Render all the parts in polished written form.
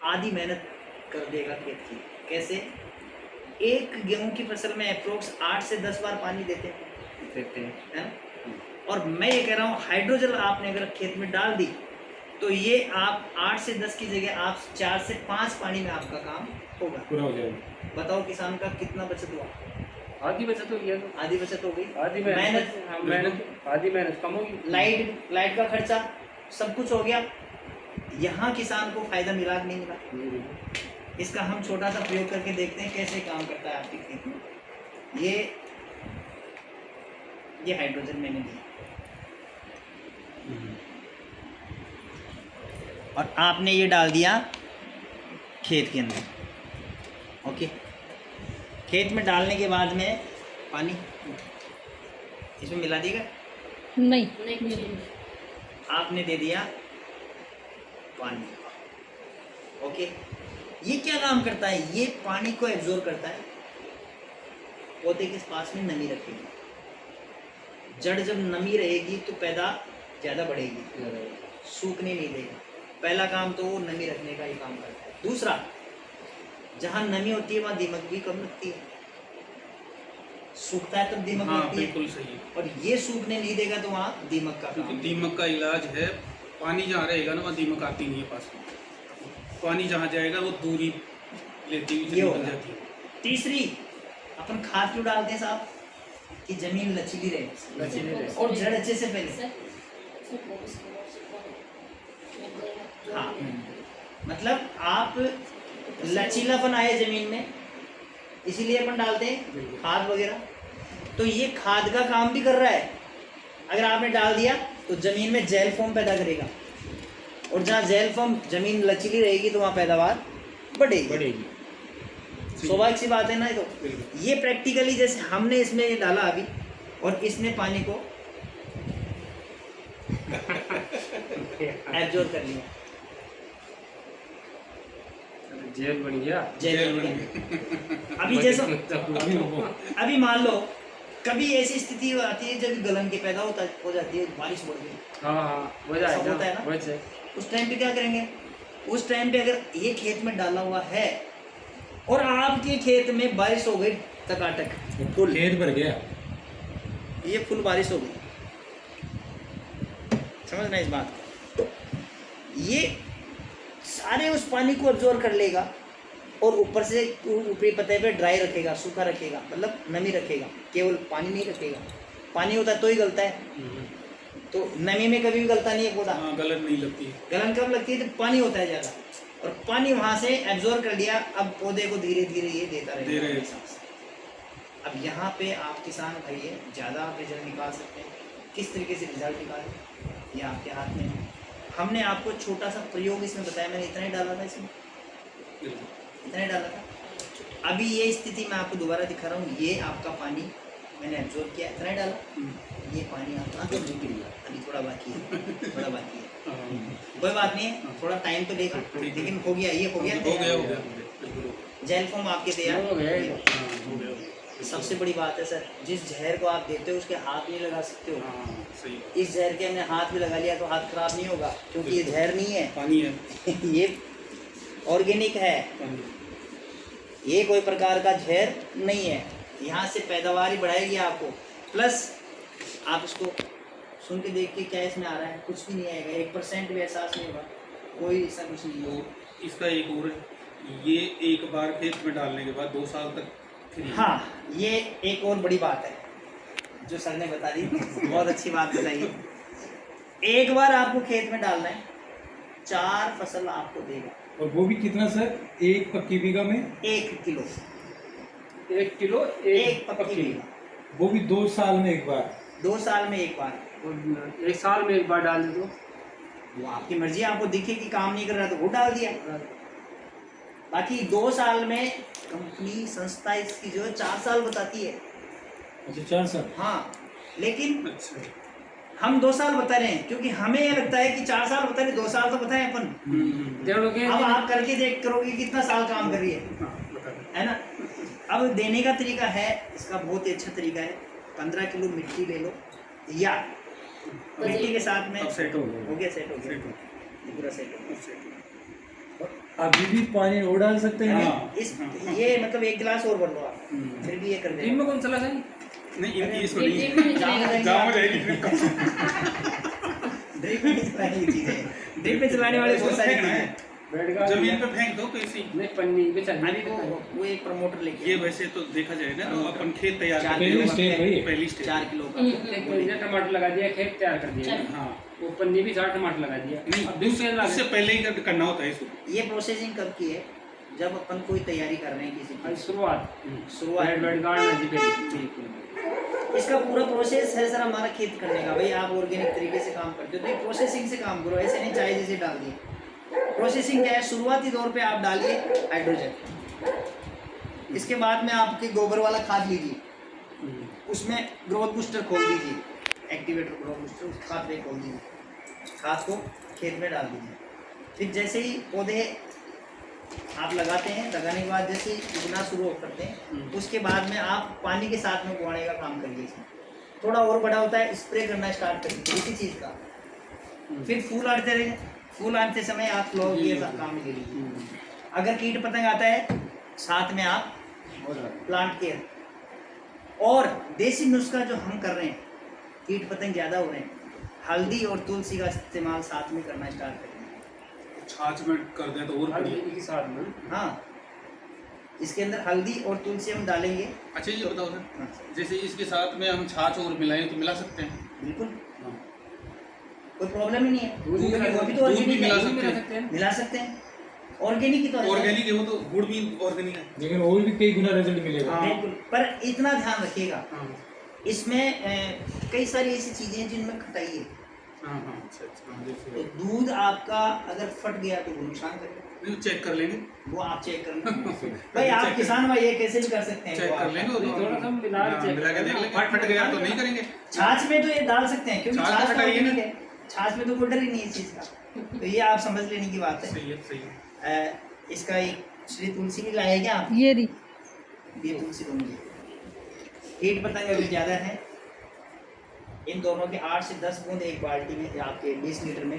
आधी मेहनत कर देगा खेत की। कैसे? एक गेहूं की फसल में अप्रोक्स 8 से 10 बार पानी देते हैं, है ना? और मैं ये कह रहा हूँ हाइड्रोजल आपने अगर खेत में डाल दी तो ये आप 8 से 10 की जगह आप 4 से 5 पानी में आपका काम होगा, पूरा हो जाएगा। बताओ किसान का कितना बचत हुआ? आधी बचत हो गया। आधी बचत हो गई, आधी मेहनत आधी मेहनत कम होगी, लाइट का खर्चा सब कुछ हो गया। यहाँ किसान को फायदा मिला कि नहीं मिला? इसका हम छोटा सा प्रयोग करके देखते हैं कैसे काम करता है आपके खेत में। ये हाइड्रोजन मैंने दिया और आपने ये डाल दिया खेत के अंदर, ओके। खेत में डालने के बाद में पानी इसमें मिला देगा? नहीं, आपने दे दिया पानी, ओके। ये क्या काम करता है? ये पानी को एब्जॉर्ब करता है, पौधे के पास में नमी रखेगी। जड़ जब नमी रहेगी तो पैदा ज़्यादा बढ़ेगी, सूखने नहीं देगा। पहला काम तो वो नमी रखने का ही काम करता है। दूसरा, जहाँ नमी होती है वहाँ दीमक भी कम लगती है, सूखता है तब दीमक लगती है। बिल्कुल सही है। और ये सूखने नहीं देगा तो वहाँ दीमक का काम। दीमक का इलाज है, पानी जहाँ रहेगा ना वहाँ दीमक आती नहीं है पास में। पानी जहाँ जाएगा वो दूरी लेती हुई ये निकल होगा। जाती है। तीसरी, अपन खाद क्यों डालते हैं साहब? कि जमीन लचीली रहे और जड़ अच्छे से फैले। हाँ, मतलब आप लचीलापन आए जमीन में, इसीलिए अपन डालते हैं खाद वगैरह। तो ये खाद का काम भी कर रहा है। अगर आपने डाल दिया तो जमीन में जैल फॉर्म पैदा करेगा, और जहाँ जैल फॉर्म जमीन लचीली रहेगी तो वहाँ पैदावार बढ़ेगी। स्वाभाविक सी बात है ना। तो ये प्रैक्टिकली जैसे हमने इसमें ये डाला अभी और इसने पानी को एब्जॉर्ब कर लिया, जेल बन गया। अभी जैसा अभी मान लो कभी ऐसी स्थिति आती है जब गलन के पैदा हो जाती है, बारिश बढ़ गई, हाँ होता है ना। उस टाइम पे क्या करेंगे? उस टाइम पे अगर ये खेत में डाला हुआ है और आपके खेत में बारिश हो गई टकाटक, फुल खेत भर गया, ये फुल बारिश हो गई, समझना इस बात को। ये सारे उस पानी को अब्जॉर्ब कर लेगा और ऊपर से ऊपरी पत्ते पे ड्राई रखेगा, सूखा रखेगा, मतलब नमी रखेगा, केवल पानी नहीं रखेगा। पानी होता है तो ही गलता है, तो नमी में कभी भी गलता नहीं है पौधा। गलन नहीं लगती है। गलन कब लगती है? जब पानी होता है ज़्यादा, और पानी वहाँ से एब्जॉर्ब कर लिया, अब पौधे को धीरे धीरे ये देता रहेगा। अब यहाँ पे आप किसान भाई है, ज़्यादा आप रिजल्ट निकाल सकते हैं। किस तरीके से रिजल्ट निकालें ये आपके हाथ में है। हमने आपको छोटा सा प्रयोग इसमें बताया, मैंने इतना ही डाला था इसमें, इतना ही डाला था। अभी ये स्थिति मैं आपको दोबारा दिखा रहा हूँ, ये आपका पानी मैंने एब्जॉर्ब किया, इतना ही डाला। ये पानी आपका अभी थोड़ा बाकी है, थोड़ा बाकी है, कोई बात नहीं है, थोड़ा टाइम तो लेगा, लेकिन हो गया, ये हो गया। जैल फॉर्म आपके तैयार हो गया। सबसे बड़ी बात है सर, जिस जहर को आप देते हो उसके हाथ नहीं लगा सकते हो। इस जहर के हमने हाथ भी लगा लिया तो हाथ खराब नहीं होगा, क्योंकि ये जहर नहीं है, पानी है। ये ऑर्गेनिक है, ये कोई प्रकार का जहर नहीं है। यहाँ से पैदावार ही बढ़ाएगी आपको, प्लस आप इसको सुन के देख के क्या इसमें आ रहा है, कुछ भी नहीं आएगा, 1% भी एहसास नहीं होगा, कोई ऐसा कुछ नहीं होगा। इसका एक और है, ये एक बार खेत में डालने के बाद 2 साल तक फ्री। हाँ, ये एक और बड़ी बात है जो सर ने बता दी, बहुत अच्छी बात बताई। एक बार आपको खेत में डालना है, 4 फसल आपको देगा। और वो भी कितना सर? 1 पक्की बीघा में 1 किलो, 1 किलो 1 पक्की बीघा, वो भी 2 साल में एक बार। 2 साल में एक बार, 1 साल में एक बार डाल दे तो वो आपकी मर्जी। आपको दिखे कि काम नहीं कर रहा तो वो डाल दिया। बाकी 2 साल में कंपनी संस्था इसकी जो है 4 साल बताती है। अच्छा, 4 साल। हाँ, लेकिन हम 2 साल बता रहे हैं क्योंकि हमें ये लगता है कि 4 साल बता रहे, 2 साल तो बताएं अपन। अब आप करके देख करोगे कितना साल काम कर रही है ना। अब देने का तरीका है इसका बहुत ही अच्छा तरीका है। 15 किलो मिट्टी ले लो, या मिट्टी के साथ में सेट हो गया, सेट हो गया, पूरा सेट हो गया। अभी भी पानी और डाल सकते हैं। हाँ। इस ये मतलब एक गिलास और भर लो आप, फिर भी ये कर ड्रीम देंगे। में कौन चला था? नहीं ये ये सुनिए ड्रीम में नहीं जाम चलेगा। में गाँव में रहेगी ड्रिप का। ड्रिप में चलाने की चीज़ है, ड्रिप में चलाने वाले बहुत सारी चीज़ें हैं। बैठ गया जमीन पे फेंक दो कैसी। नहीं पन्नी बिछा दी अभी वो एक प्रमोटर लेके ये वैसे तो देखा जाए ना तो अपन खेत तैयार चार करते पहली हैं। स्टेज वही है। पहली स्टेज 4 किलो का एक महीने टमाटर लगा दिया, खेत तैयार कर दिया। चल। हाँ वो पन्नी भी 4 टमाटर लगा दिया। नहीं अब दूसरे उससे पहले ही करना होता है इसको। ये प्रोसेसिंग कब की है? जब अपन कोई तैयारी कर रहे हैं किसी आज की शुरुआत शुरुआत। बैठ गाड़ना जी पहले। बिल्कुल। इसका पूरा प्रोसेस है सर हमारा खेत करने का। भाई आप ऑर्गेनिक तरीके से काम करते हो तो ये प्रोसेसिंग से काम करो, ऐसे नहीं चाहे जैसे डाल दिए। प्रोसेसिंग क्या है? शुरुआती दौर पे आप डालिए हाइड्रोजन, इसके बाद में आपके गोबर वाला खाद लीजिए, उसमें ग्रोथ बूस्टर खोल दीजिए, एक्टिवेटर ग्रोथ बूस्टर उस खाद पे खोल दीजिए, खाद को खेत में डाल दीजिए। फिर जैसे ही पौधे आप लगाते हैं, लगाने के बाद जैसे ही उगना शुरू करते हैं, उसके बाद में आप पानी के साथ में उगाने का काम करिए। इसमें थोड़ा और बड़ा होता है, स्प्रे करना स्टार्ट करिए इसी चीज़ का। फिर फूल आते रहेंगे, फूल आते समय आप फ्लो ये काम ले लीजिए। अगर कीट पतंग आता है साथ में आप प्लांट केयर और देसी नुस्खा जो हम कर रहे हैं, कीट पतंग ज़्यादा हो रहे हैं, हल्दी और तुलसी का इस्तेमाल साथ में करना स्टार्ट करेंगे। छाछ में कर दें तो और बढ़िया। एक ही साथ में हाँ, इसके अंदर हल्दी और तुलसी हम डालेंगे। अच्छा ये बताओ सर, हाँ, जैसे इसके साथ में हम छाछ और मिलाएं तो मिला सकते हैं? बिल्कुल हाँ। कोई प्रॉब्लम ही नहीं है। दूध भी क्योंकि मिला वो भी तो दूध भी ऑर्गेनिक मिला है, सकते हैं। मिला सकते हैं। ऑर्गेनिक ही तो है। ऑर्गेनिक है वो तो, गुड़ भी ऑर्गेनिक है। लेकिन और भी कई गुना रिजल्ट मिलेगा। हाँ। बिल्कुल, पर इतना ध्यान रखिएगा, हाँ इसमें कई सारी ऐसी चीज़ें हैं जिनमें खटाई है। हाँ हाँ अच्छा अच्छा हाँ, तो देखिए दूध आपका अगर फट गया तो वो नुकसान करेगा, नहीं चेक कर लेंगे, वो आप चेक कर लेंगे। भाई आप किसान भाई ये कैसे भी कर सकते हैं। चेक वो कर आप- लेंगे वो तो थोड़ा सा मिला के हाँ, चेक मिला के देख लेंगे। फट गया तो नहीं करेंगे। छाछ में तो ये डाल सकते हैं क्योंकि छाछ छाछ तो खटाई है ना। ऑर्गेनिक है, छाछ में तो कोई डर ही नहीं है इस चीज़ का। तो ये आप समझ लेने की बात है। सही है सही है। इसका एक श्री तुलसी भी लाए क्या आप? ये रही। ये तुलसी दूंगी। कीट पतंग अगर ज़्यादा है, इन दोनों के 8 से 10 बूंद एक बाल्टी में या आपके 20 लीटर में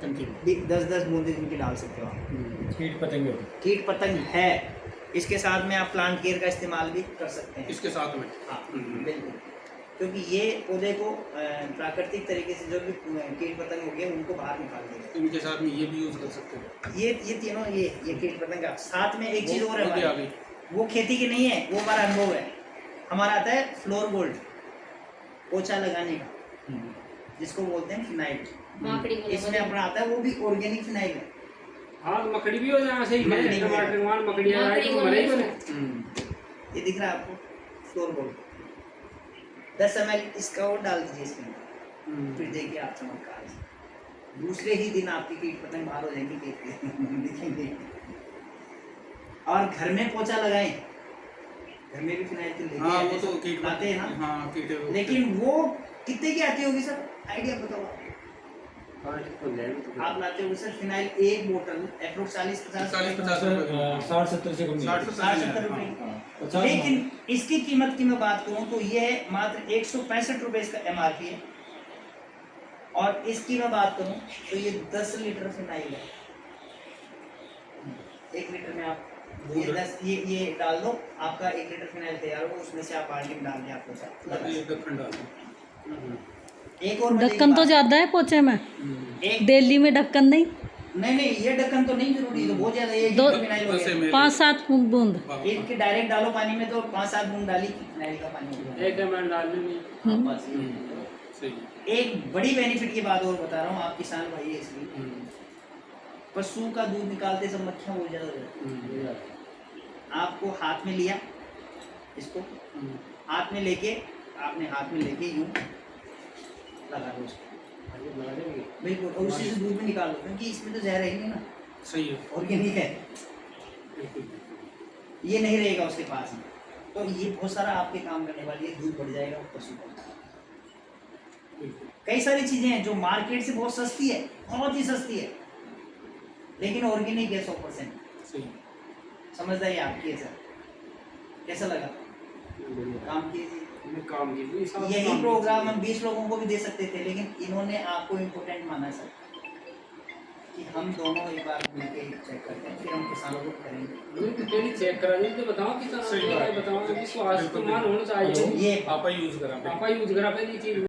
टंकी 10-10 बूंद इनकी डाल सकते हो आप। कीट पतंगे कीट पतंग है, इसके साथ में आप प्लांट केयर का इस्तेमाल भी कर सकते हैं। इसके साथ में हाँ बिल्कुल, क्योंकि ये पौधे को प्राकृतिक तरीके से जो भी कीट पतंग हो गए उनको बाहर निकाल देगा। इनके साथ में ये भी यूज कर सकते हैं। ये तीनों ये कीट पतंग का साथ में एक चीज़ और है वो भी आ हमारी, गई। वो खेती की नहीं है, वो हमारा अनुभव है। हमारा आता है फ्लोर गोल्ड, पोछा लगाने का, जिसको बोलते हैं फिनाइल। माकड़ी को इसमें अपना आता है, वो भी ऑर्गेनिक फिनाइल है। हाँ तो मकड़ी भी हो जाए सही मकड़ी है। भी हो जाए। टमाटर मान मकड़ी आ मकड़ी रही को तो मरे ही मरे। बने। ये दिख रहा है आपको फ्लोर गोल्ड, 10 ml इसका और डाल दीजिए इसके अंदर, फिर देखिए आप चमत्कार। दूसरे ही दिन आपकी कीट पतंग बाहर हो जाएंगी देखेंगे। और घर में पोछा लगाएं, घर में भी फिनाइल तो लेके हाँ वो आते तो हैं, कीट आते हैं ना। हाँ कीट लेकिन वो कितने की आती होगी सर, आइडिया बताओ आप। हाँ ठीक हो जाएगा। आप लाते हो सर फिनाइल एक बोतल अप्रोक्स 40-50 40-50 रुपए 60-70 से कम नहीं। 60-70 रुपए। हाँ, 50 लेकिन इसकी कीमत की मैं बात करूं तो ये है मात्र 165 रुपए इसका MRP है। और इसकी मैं बात करूं तो ये 10 लीटर फिनाइल है। 1 लीटर में आप ये डाल दो, आपका 1 लीटर फिनाइल तैयार होगा। उसमें से आप बाल्टी में डाल के आपको लगा ये सकते ढक्कन डाल हैं। एक और ढक्कन तो ज्यादा है पोछे में, एक दिल्ली में ढक्कन नहीं। नहीं ये ढक्कन तो नहीं जरूरी, तो बहुत ज्यादा एक दो- लीटर फिनाइल हो वैसे गया। मेरे 5-7 बूंद। एक के डायरेक्ट डालो पानी में तो 5-7 बूंद डाली फिनाइल का पानी हो गया। एक ml डालने में हाँ, बस ये। सही एक बड़ी बेनिफिट की बात और बता रहा हूँ, आप किसान भाई है इसलिए, पशु का दूध निकालते सब मक्खियाँ बहुत ज़्यादा हो जाती हैं। आपको हाथ में लिया, इसको हाथ में लेके, आपने हाथ में लेके यूँ लगा दो उसको, लगा देंगे। बिल्कुल, और उसी से दूध भी निकाल दो, क्योंकि इसमें तो जहर है ही नहीं ना, सही है ऑर्गेनिक है, बिल्कुल। ये नहीं रहेगा उसके पास में। तो ये बहुत सारा आपके काम करने वाली है, दूध बढ़ जाएगा पशु का। कई सारी चीज़ें हैं जो मार्केट से बहुत सस्ती है, बहुत ही सस्ती है, लेकिन ऑर्गेनिक है 100%। सही समझदारी आपकी है सर। कैसा लगा? काम कीजिए। मैं काम की भी सब यही काम प्रोग्राम हम 20 लोगों को भी दे सकते थे, लेकिन इन्होंने आपको इम्पोर्टेंट माना है सर। कि हम दोनों एक बार मिलके चेक करते हैं, फिर हम किसानों को करेंगे। नहीं तो पहले चेक करा नहीं तो बताओ किसान सही बात है। बताओ कि स्वास्थ्य मान होना चाहिए ये आपा यूज करा आपा यूज करा पहली चीज